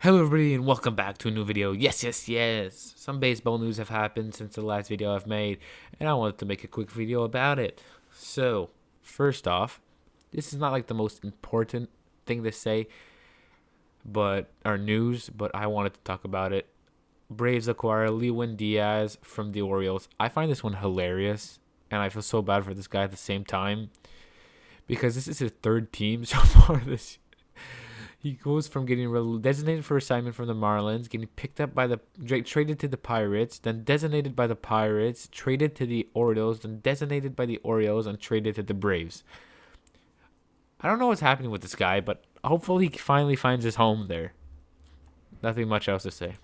Hello everybody and welcome back to a new video. Yes. Some baseball news have happened since the last video I've made, and I wanted to make a quick video about it. So, first off, this is not like the most important thing to say, but our news, but I wanted to talk about it. Braves acquire Lewin Diaz from the Orioles. I find this one hilarious, and I feel so bad for this guy at the same time because this is his third team so far this year. He goes from getting designated for assignment from the Marlins, getting picked up by the traded to the Pirates, then designated by the Pirates, traded to the Orioles, then designated by the Orioles, and traded to the Braves. I don't know what's happening with this guy, but hopefully he finally finds his home there. Nothing much else to say.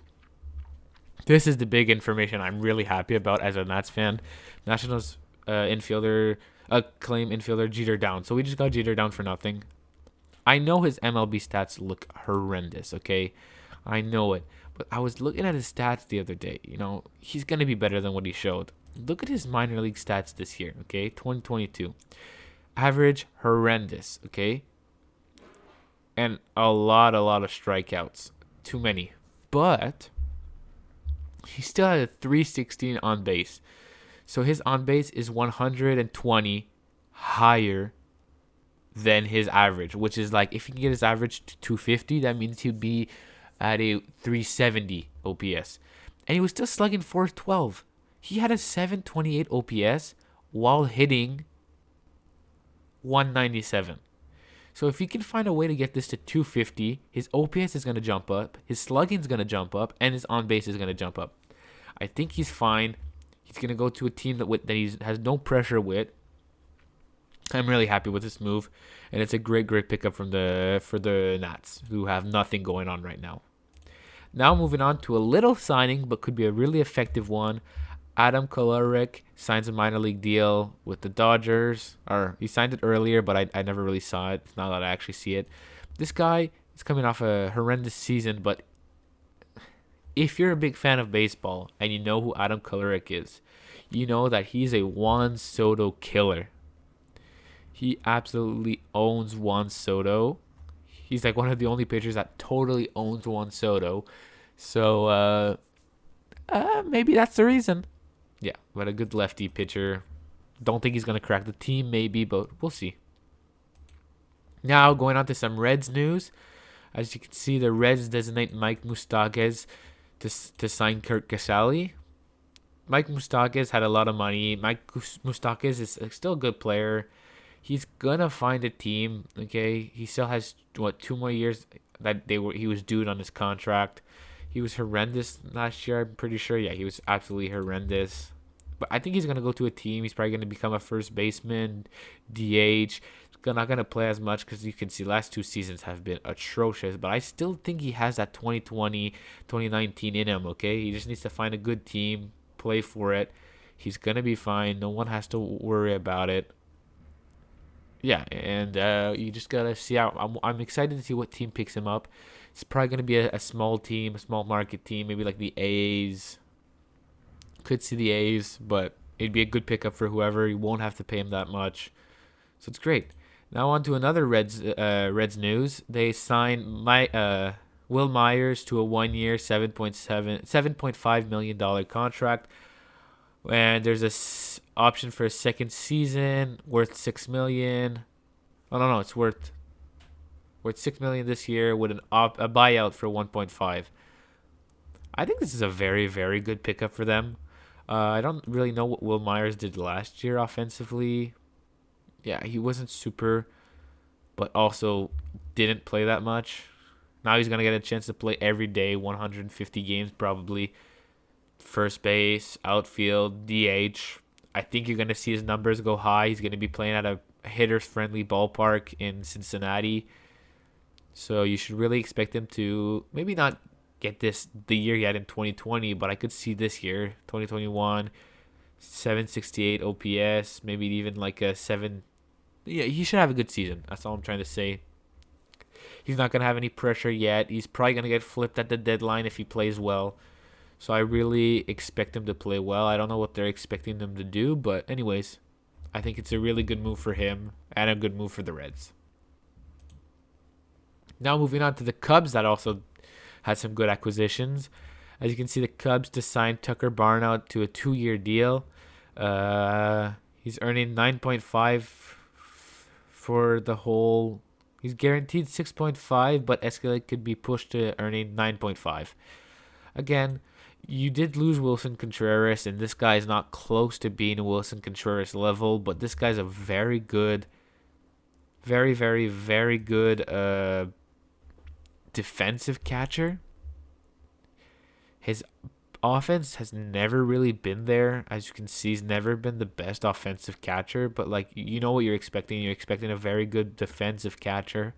This is the big information I'm really happy about as a Nats fan. Nationals claim infielder Jeter down. So we just got Jeter down for nothing. I know his MLB stats look horrendous, okay? I know it. But I was looking at his stats the other day. You know, he's going to be better than what he showed. Look at his minor league stats this year, okay? 2022. Average, horrendous, okay? And a lot of strikeouts. Too many. But he still had a 316 on base. So his on base is 120 higher than his average, which is like if he can get his average to 250, that means he'd be at a 370 OPS. And he was still slugging 412. He had a 728 OPS while hitting 197. So if he can find a way to get this to 250, his OPS is going to jump up, his slugging is going to jump up, and his on base is going to jump up. I think he's fine. He's going to go to a team that he has no pressure with. I'm really happy with this move, and it's a great pickup for the Nats, who have nothing going on right now. Now moving on to a little signing, but could be a really effective one. Adam Kolarek signs a minor league deal with the Dodgers. Or he signed it earlier, but I never really saw it. Now that I actually see it. This guy is coming off a horrendous season, but if you're a big fan of baseball and you know who Adam Kolarek is, you know that he's a Juan Soto killer. He absolutely owns Juan Soto. He's like one of the only pitchers that totally owns Juan Soto. So maybe that's the reason. Yeah, but a good lefty pitcher. Don't think he's going to crack the team, maybe, but we'll see. Now, going on to some Reds news. As you can see, the Reds designate Mike Moustakas to sign Kurt Casale. Mike Moustakas had a lot of money. Mike Moustakas is still a good player. He's gonna find a team. Okay, he still has 2 more years that he was due on his contract. He was horrendous last year. I'm pretty sure. Yeah, he was absolutely horrendous. But I think he's gonna go to a team. He's probably gonna become a first baseman, DH. He's not gonna play as much because you can see last 2 seasons have been atrocious. But I still think he has that 2020, 2019 in him. Okay, he just needs to find a good team, play for it. He's gonna be fine. No one has to worry about it. Yeah, and you just gotta see how. I'm excited to see what team picks him up. It's probably gonna be a small team, a small market team, maybe like the A's. Could see the A's, but it'd be a good pickup for whoever. You won't have to pay him that much, so it's great. Now on to another Reds news. They signed Will Myers to a 1-year, $7.5 million contract. And there's a option for a second season worth $6 million. Oh no, it's worth $6 million this year with a buyout for 1.5. I think this is a very good pickup for them. I don't really know what Will Myers did last year offensively. Yeah, he wasn't super, but also didn't play that much. Now he's gonna get a chance to play every day, 150 games probably. First base, outfield, DH. I think you're going to see his numbers go high. He's going to be playing at a hitters-friendly ballpark in Cincinnati. So you should really expect him to maybe not get the year yet in 2020, but I could see this year, 2021, 768 OPS, maybe even like a 7. Yeah, he should have a good season. That's all I'm trying to say. He's not going to have any pressure yet. He's probably going to get flipped at the deadline if he plays well. So I really expect him to play well. I don't know what they're expecting them to do, but anyways, I think it's a really good move for him and a good move for the Reds. Now moving on to the Cubs that also had some good acquisitions. As you can see, the Cubs to sign Tucker Barnow to a 2-year deal. He's earning 9.5 for the whole. He's guaranteed 6.5, but escalate could be pushed to earning 9.5. Again, you did lose Wilson Contreras, and this guy is not close to being a Wilson Contreras level, but this guy's a very good, very, very, very good defensive catcher. His offense has never really been there. As you can see, he's never been the best offensive catcher, but like you know what you're expecting. You're expecting a very good defensive catcher.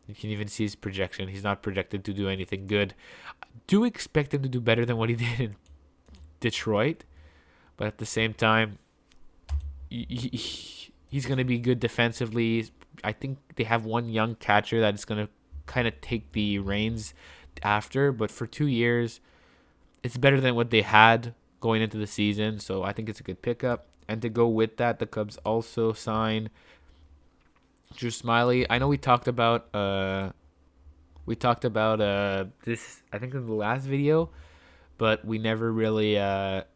You can even see his projection. He's not projected to do anything good. I do expect him to do better than what he did in Detroit, but at the same time, he's going to be good defensively. I think they have one young catcher that is going to kind of take the reins after, but for 2 years, it's better than what they had going into the season, so I think it's a good pickup. And to go with that, the Cubs also sign Drew Smyly. I know we talked about this I think in the last video, but we never really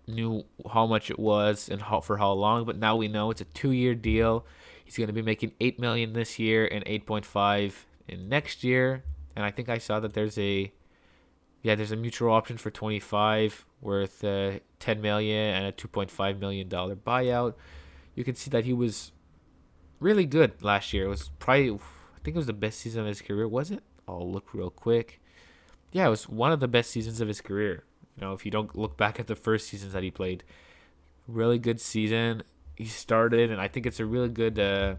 knew how much it was and for how long. But now we know it's a 2-year deal. He's going to be making $8 million this year and 8.5 in next year. And I think I saw that there's a mutual option for 25 worth $10 million and a $2.5 million buyout. You can see that he was really good last year. It was probably, I think it was the best season of his career. Was it? I'll look real quick. Yeah, it was one of the best seasons of his career. You know, if you don't look back at the first seasons that he played, really good season. He started, and I think it's a really good to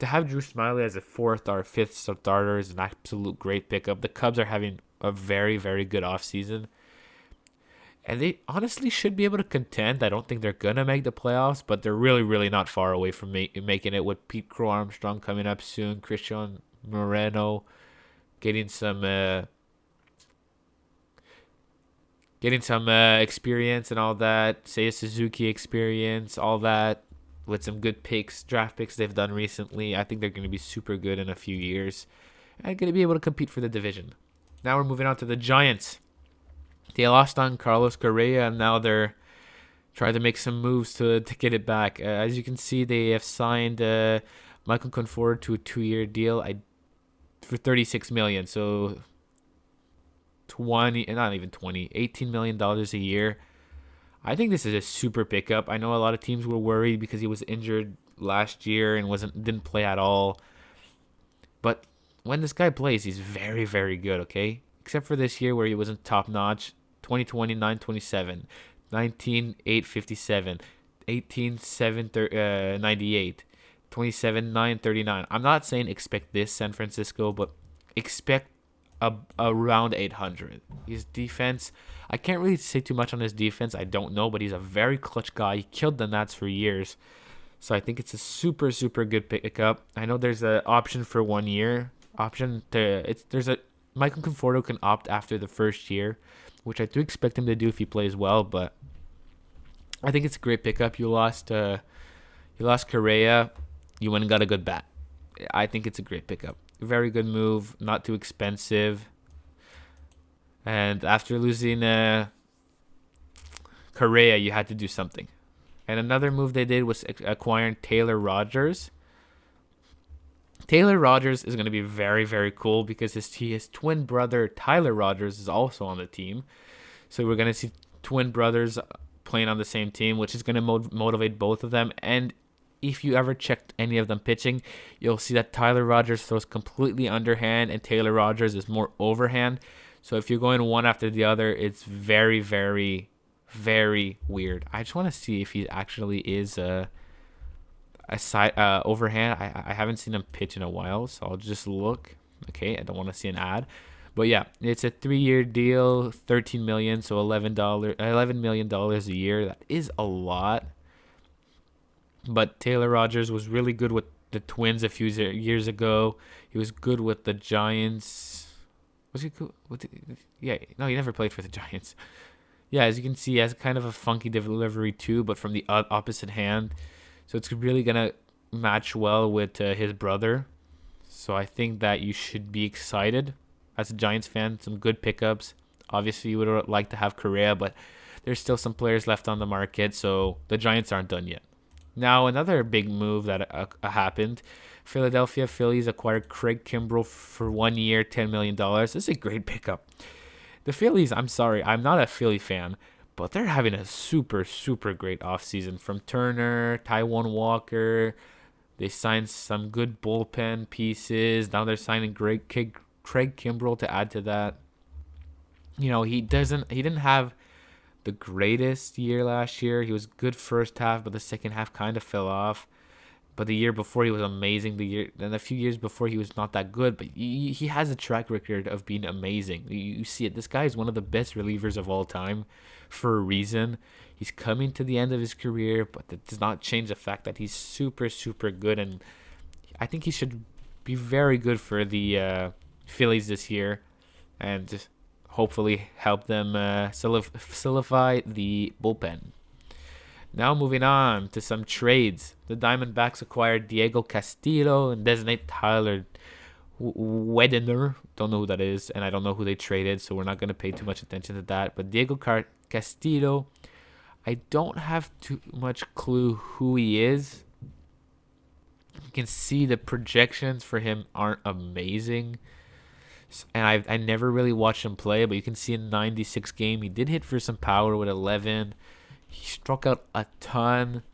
have Drew Smyly as a 4th or 5th starter is an absolute great pickup. The Cubs are having a very, very good offseason. And they honestly should be able to contend. I don't think they're going to make the playoffs, but they're really, really not far away from making it with Pete Crow Armstrong coming up soon. Christian Moreno getting some experience and all that. Seiya Suzuki experience, all that. With some good draft picks they've done recently. I think they're going to be super good in a few years. And going to be able to compete for the division. Now we're moving on to the Giants. They lost on Carlos Correa, and now they're trying to make some moves to get it back. As you can see, they have signed Michael Conforto to a 2-year deal for $36 million. So $18 million a year. I think this is a super pickup. I know a lot of teams were worried because he was injured last year and didn't play at all. But when this guy plays, he's very, very good, okay? Except for this year where he wasn't top-notch. 2020, 927, 19, 857, 18, 7, 98, 27, 939. I'm not saying expect this, San Francisco, but expect around 800. His defense, I can't really say too much on his defense. I don't know, but he's a very clutch guy. He killed the Nats for years. So I think it's a super, super good pickup. I know there's an option for 1 year. Michael Conforto can opt after the first year, which I do expect him to do if he plays well, but I think it's a great pickup. You lost Correa. You went and got a good bat. I think it's a great pickup. Very good move, not too expensive. And after losing Correa, you had to do something. And another move they did was acquiring Taylor Rogers. Taylor Rogers is going to be very, very cool because his twin brother, Tyler Rogers, is also on the team. So we're going to see twin brothers playing on the same team, which is going to motivate both of them. And if you ever checked any of them pitching, you'll see that Tyler Rogers throws completely underhand and Taylor Rogers is more overhand. So if you're going one after the other, it's very, very, very weird. I just want to see if he actually is a side overhand. I haven't seen him pitch in a while, so I'll just look. Okay, I don't want to see an ad. But yeah, it's a 3-year deal, $13 million, so $11 million a year. That is a lot. But Taylor Rogers was really good with the Twins a few years ago. He was good with the Giants. Was he good? Yeah, no, he never played for the Giants. Yeah, as you can see, he has kind of a funky delivery too, but from the opposite hand. So it's really going to match well with his brother. So I think that you should be excited as a Giants fan, some good pickups. Obviously, you would like to have Correa, but there's still some players left on the market, so the Giants aren't done yet. Now, another big move that happened. Philadelphia Phillies acquired Craig Kimbrell for 1 year, $10 million. This is a great pickup. The Phillies, I'm sorry, I'm not a Philly fan, but they're having a super, super great offseason. From Turner, Taiwan Walker, they signed some good bullpen pieces. Now they're signing Craig Kimbrell to add to that. He didn't have the greatest year last year. He was good first half, but the second half kind of fell off. But the year before he was amazing. Then a few years before he was not that good, but he has a track record of being amazing. You see it. This guy is one of the best relievers of all time, for a reason. He's coming to the end of his career, but that does not change the fact that he's super, super good, and I think he should be very good for the Phillies this year, and just hopefully help them solidify the bullpen. Now moving on to some trades. The Diamondbacks acquired Diego Castillo and designate Tyler Wedener. Don't know who that is, and I don't know who they traded, so we're not going to pay too much attention to that. But Diego Castillo, I don't have too much clue who he is. You can see the projections for him aren't amazing. And I never really watched him play, but you can see in 96 game, he did hit for some power with 11. He struck out a ton,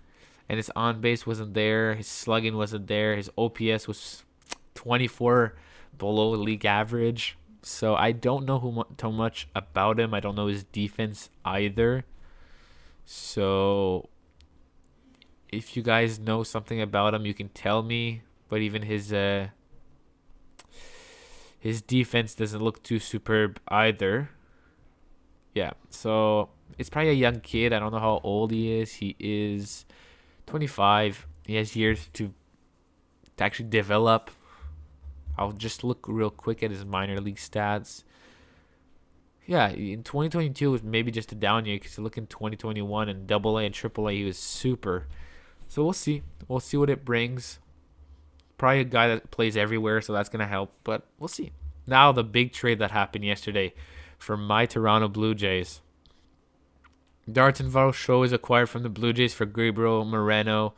and his on base wasn't there. His slugging wasn't there. His OPS was 24 below league average. So I don't know too much about him. I don't know his defense either. So if you guys know something about him, you can tell me. But even his defense doesn't look too superb either. Yeah, so it's probably a young kid. I don't know how old he is. He is 25. He has years to actually develop. I'll just look real quick at his minor league stats. Yeah, in 2022 was maybe just a down year, because you look in 2021 and AA and AAA, he was super. So we'll see. We'll see what it brings. Probably a guy that plays everywhere, so that's going to help, but we'll see. Now the big trade that happened yesterday for my Toronto Blue Jays. Darton Varsho is acquired from the Blue Jays for Gabriel Moreno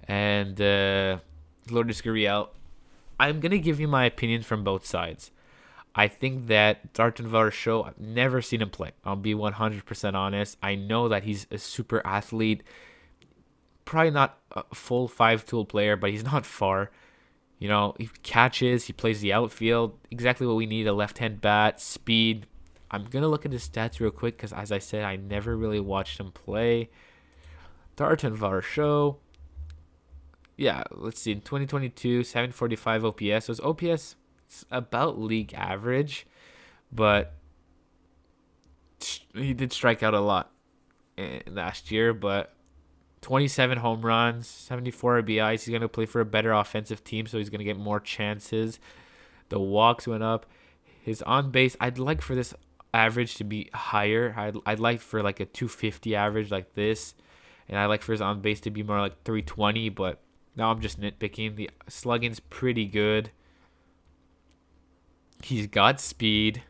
and Lourdes Gurriel. I'm going to give you my opinion from both sides. I think that Darton Varsho, I've never seen him play. I'll be 100% honest. I know that he's a super athlete. Probably not a full five-tool player, but he's not far. He catches, he plays the outfield. Exactly what we need, a left-hand bat, speed. I'm going to look at his stats real quick because, as I said, I never really watched him play. Darton Varsho. Yeah, let's see. In 2022, 745 OPS. So his OPS is about league average, but he did strike out a lot last year, but 27 home runs, 74 RBIs. He's going to play for a better offensive team, so he's going to get more chances. The walks went up. His on base, I'd like for this average to be higher. I'd like for like a 250 average like this, and I'd like for his on base to be more like 320, but now I'm just nitpicking. The slugging's pretty good. He's got speed.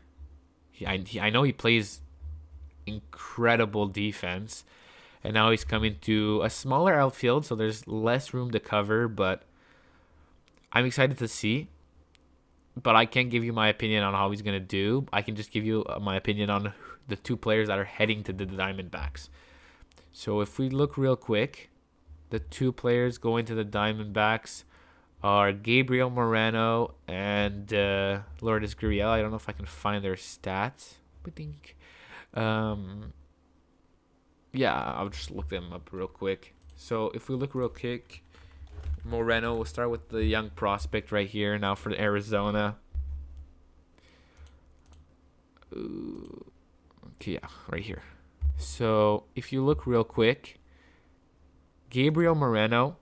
I know he plays incredible defense. And now he's coming to a smaller outfield, so there's less room to cover, but I'm excited to see. But I can't give you my opinion on how he's going to do. I can just give you my opinion on the two players that are heading to the Diamondbacks. So if we look real quick, the two players going to the Diamondbacks are Gabriel Moreno and Lourdes Gurriel. I don't know if I can find their stats. I think... yeah, I'll just look them up real quick. So if we look real quick, Moreno, we'll start with the young prospect right here now for Arizona. Okay, yeah, right here. So if you look real quick, Gabriel Moreno,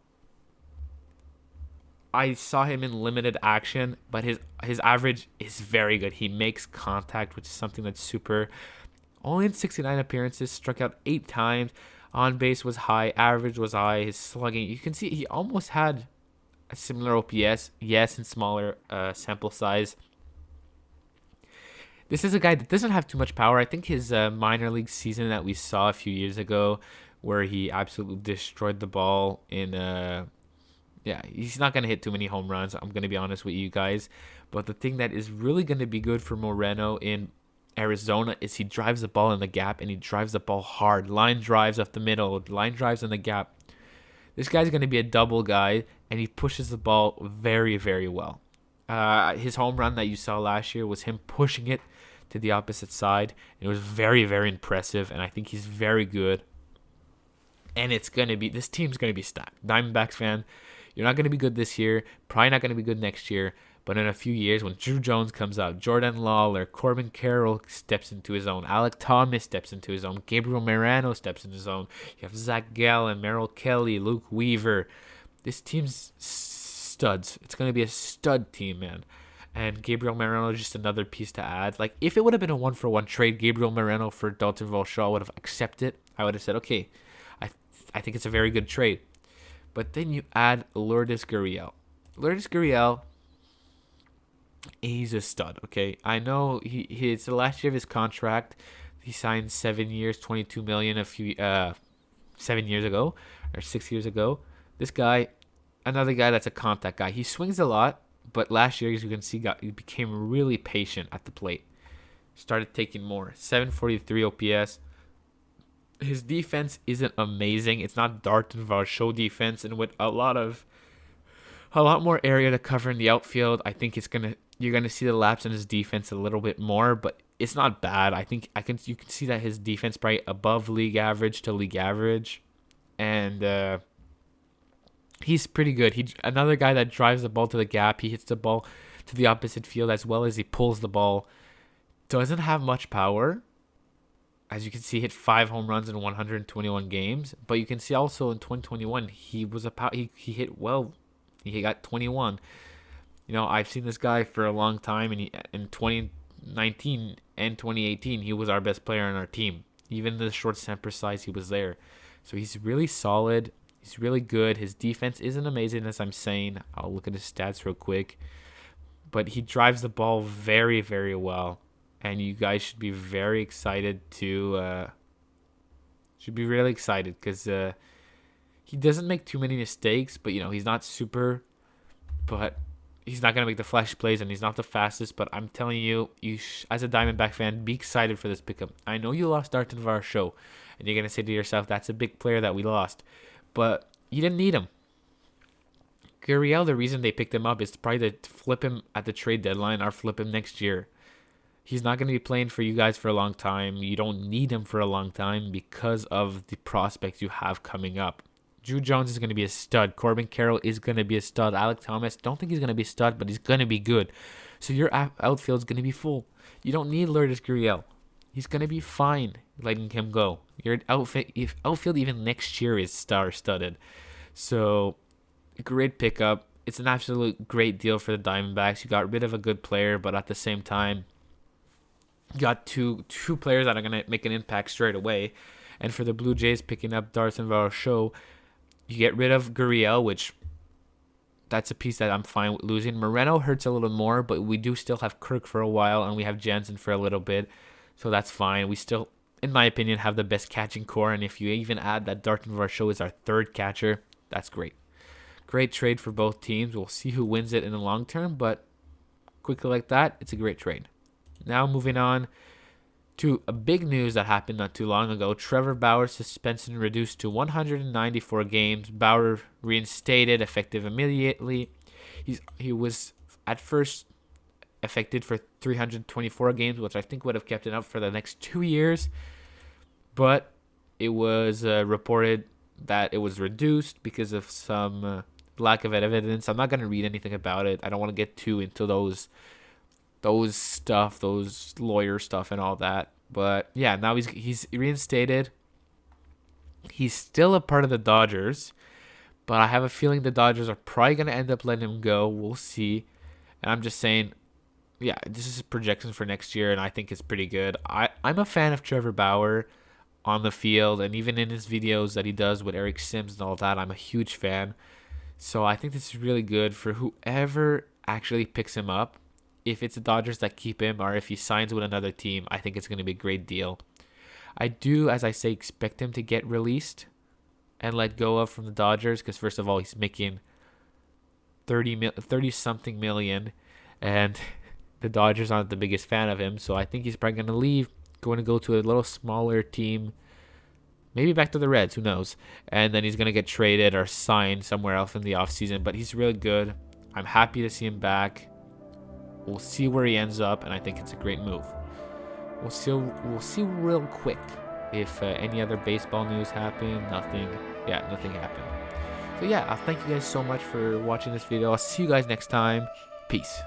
I saw him in limited action, but his average is very good. He makes contact, which is something that's super. Only in 69 appearances, struck out 8 times. On base was high, average was high. His slugging, you can see he almost had a similar OPS. Yes, in smaller sample size. This is a guy that doesn't have too much power. I think his minor league season that we saw a few years ago, where he absolutely destroyed the ball in yeah, he's not going to hit too many home runs. I'm going to be honest with you guys. But the thing that is really going to be good for Moreno in Arizona is he drives the ball in the gap and he drives the ball hard. Line drives up the middle, line drives in the gap. This guy's going to be a double guy and he pushes the ball very, very well. His home run that you saw last year was him pushing it to the opposite side. It was very, very impressive, and I think he's very good. And this team's going to be stacked. Diamondbacks fan, you're not going to be good this year, probably not going to be good next year, but in a few years when Drew Jones comes out, Jordan Lawler, Corbin Carroll steps into his own, Alec Thomas steps into his own, Gabriel Moreno steps into his own, you have Zach Gallen, Merrill Kelly, Luke Weaver. This team's studs. It's going to be a stud team, man. And Gabriel Moreno is just another piece to add. Like, if it would have been a 1-for-1 trade, Gabriel Moreno for Dalton Varsho, I would have accepted. I would have said, okay, I think it's a very good trade. But then you add Lourdes Gurriel. Lourdes Gurriel, he's a stud, okay? I know it's the last year of his contract. He signed 7 years, $22 million 7 years ago, or 6 years ago. This guy, another guy that's a contact guy. He swings a lot, but last year, as you can see, he became really patient at the plate. Started taking more. 743 OPS. His defense isn't amazing. It's not Dalton Varsho defense, and with a lot more area to cover in the outfield, I think you're gonna see the lapse in his defense a little bit more, but it's not bad. I think you can see that his defense probably above league average to league average, and he's pretty good. Another guy that drives the ball to the gap. He hits the ball to the opposite field as well as he pulls the ball. Doesn't have much power. As you can see, hit 5 home runs in 121 games. But you can see also in 2021, he hit well. He got 21. You know, I've seen this guy for a long time, and in 2019 and 2018, he was our best player on our team. Even the short sample size, he was there. So he's really solid. He's really good. His defense isn't amazing, as I'm saying. I'll look at his stats real quick. But he drives the ball very, very well. And you guys should be very excited should be really excited because he doesn't make too many mistakes, but he's not super, but he's not going to make the flash plays and he's not the fastest, but I'm telling you, as a Diamondback fan, be excited for this pickup. I know you lost Dalton Varsho, and you're going to say to yourself, that's a big player that we lost, but you didn't need him. Gurriel, the reason they picked him up is probably to flip him at the trade deadline or flip him next year. He's not going to be playing for you guys for a long time. You don't need him for a long time because of the prospects you have coming up. Drew Jones is going to be a stud. Corbin Carroll is going to be a stud. Alec Thomas, don't think he's going to be a stud, but he's going to be good. So your outfield is going to be full. You don't need Lourdes Gurriel. He's going to be fine letting him go. Your outfield even next year is star-studded. So, great pickup. It's an absolute great deal for the Diamondbacks. You got rid of a good player, but at the same time, you got two players that are going to make an impact straight away. And for the Blue Jays picking up Dalton Varsho, you get rid of Gurriel, which that's a piece that I'm fine with losing. Moreno hurts a little more, but we do still have Kirk for a while, and we have Jansen for a little bit. So that's fine. We still, in my opinion, have the best catching core. And if you even add that Dalton Varsho is our third catcher, that's great. Great trade for both teams. We'll see who wins it in the long term, but quickly like that, it's a great trade. Now moving on to a big news that happened not too long ago. Trevor Bauer's suspension reduced to 194 games. Bauer reinstated, effective immediately. He was at first affected for 324 games, which I think would have kept it up for the next 2 years. But it was reported that it was reduced because of some lack of evidence. I'm not going to read anything about it. I don't want to get too into those lawyer stuff and all that. But yeah, now he's reinstated. He's still a part of the Dodgers, but I have a feeling the Dodgers are probably going to end up letting him go. We'll see. And I'm just saying, yeah, this is projections for next year, and I think it's pretty good. I'm a fan of Trevor Bauer on the field, and even in his videos that he does with Eric Sims and all that, I'm a huge fan. So I think this is really good for whoever actually picks him up. if it's the Dodgers that keep him or if he signs with another team, I think it's going to be a great deal. I do, as I say, expect him to get released and let go of from the Dodgers because, first of all, he's making 30 something million, and the Dodgers aren't the biggest fan of him. So I think he's probably going to leave, going to go to a little smaller team, maybe back to the Reds, who knows? And then he's going to get traded or signed somewhere else in the offseason. But he's really good. I'm happy to see him back. We'll see where he ends up, and I think it's a great move. We'll see real quick if any other baseball news happened. Nothing happened. So yeah, I'll thank you guys so much for watching this video. I'll see you guys next time. Peace.